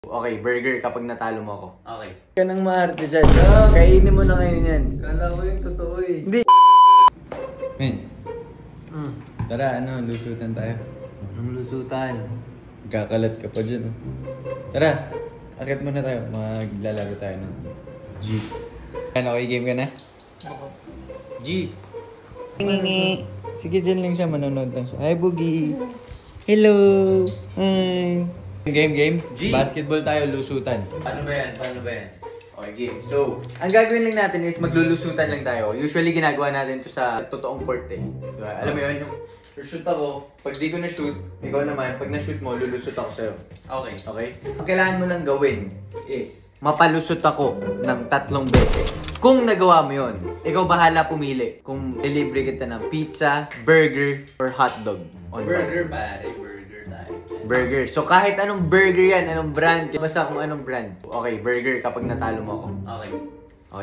Okay, burger kapag natalo mo ako. Okay. Ka nang maarte dyan. Kainin mo na ngayon yan. Kala ko yung totoo eh. Hindi. Men. Tara, lusutan tayo. Anong lusutan? Kakalat ka pa dyan, oh. Tara, akit muna tayo. Maglalaro tayo ng G. Ano, okay, game ka na? G. Ngingi. Sige, dyan lang siya. Manonood lang siya. Hi, Boogie. Hello. Hi. Game. G. Basketball tayo, lusutan. Paano ba yan? Okay, game. So, ang gagawin lang natin is maglulusutan lang tayo. Usually, ginagawa natin to sa totoong court eh. Diba? Alam mo yun, yung shoot ako, pag di ko na-shoot, ikaw naman, pag na-shoot mo, lulusot ako sa'yo. Okay. Okay? Ang kailangan mo lang gawin is, mapalusot ako ng 3 beses. Kung nagawa mo yun, ikaw bahala pumili kung delivery kita ng pizza, burger, or hotdog. Burger pare, burger tayo. Burger. So kahit anong burger yan, anong brand, basta kung anong brand. Okay, burger kapag natalo mo ako. Okay.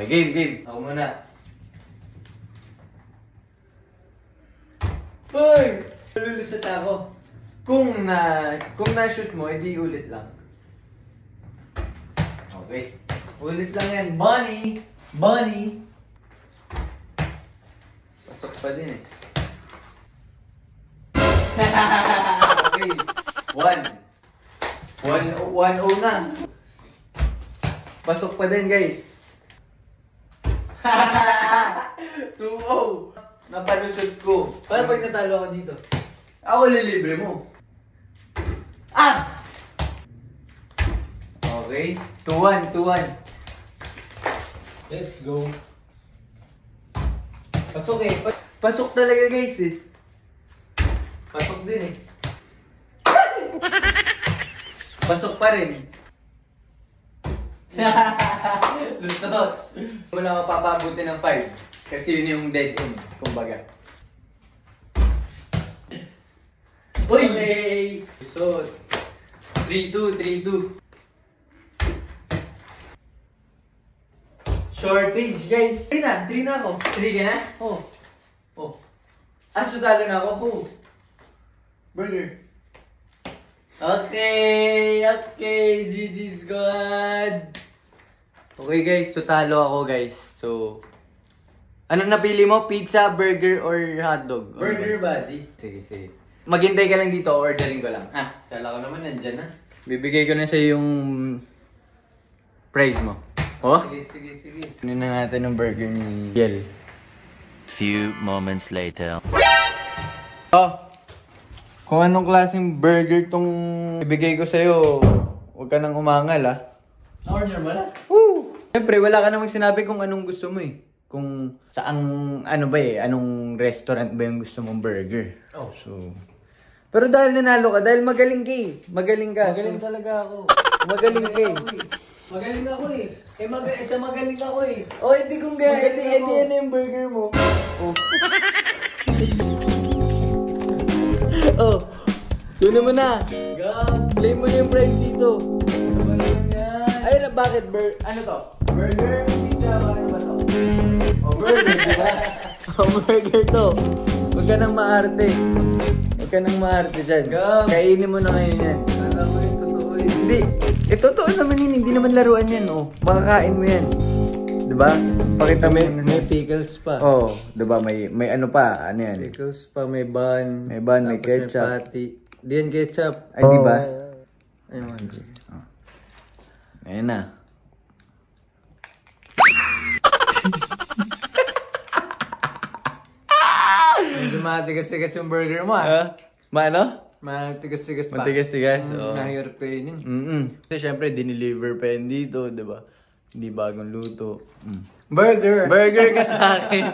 Okay, game. Ako muna. Hoy! Lulusot ako. Kung na-shoot mo, edi ulit lang. Okay. Ulit lang yan. Money! Pasok pa din eh. Okay. 1-0 na. Pasok pa din, guys. 2-0. Napalusot ko. Paano pag natalo ako dito? Ako lilibre mo. Okay. 2-1. Let's go. Pasok eh. Pasok talaga, guys eh. Pasok din eh. Pasok pa rin. Lusot. Wala ako papabuti ng 5. Kasi yun yung dead end, kumbaga. Uy! Okay. Lusot. 3-2. Shortage, guys. 3 na ako. 3 ka na? Oh. Talo na ako. Oh. Burger. Okay, GG squad. Okay guys, so talo ako guys. So, anong napili mo? Pizza, burger, or hotdog? Burger, buddy. Sige. Maghintay ka lang dito, ordering ko lang. Kala ko naman nandyan na. Bibigay ko na sa yung price mo. Oh? Sige. Kunin na natin ng burger ni Yel. Few moments later. Kung anong klaseng burger tong ibigay ko sa'yo, huwag ka nang umangal Order mo na? Woo! Siyempre, wala ka namang sinabi kung anong gusto mo eh. Kung saang, anong restaurant ba yung gusto mong burger. Oh. So, pero dahil nanalo ka, dahil magaling ka eh. Magaling ka. Magaling talaga ako. Magaling ka eh. Magaling ako eh. Magaling ako eh. Oh, edi kung gaya, edi yan yung burger mo. Oh, tunan mo na. Play mo na yung price dito. Ayun na, bakit ano to? Burger? Pizza? Ano ba to? Oh, burger, diba? Oh, burger to. Huwag ka nang maarte dyan. Kainin mo na ngayon yan. Kala ko yung totoo eh. Hindi. Totoo naman yun. Hindi naman laruan yan. Oh, makakain mo yan. Diba? Pakita mo yung... May pickles pa. Oh, diba? May ano pa? Ano yan? Pickles pa, may bun. May bun, may ketchup. May patty. Di yan ketchup. Ay, diba? Ayun. Ayan na. Medyo matigas-tigas yung burger mo Maano? Matigas-tigas pa. Matigas-tigas. Nahirap kayo yun. Kasi syempre, dineliver pa yan dito, diba? Hindi bagong luto. Burger! Burger ka sa akin.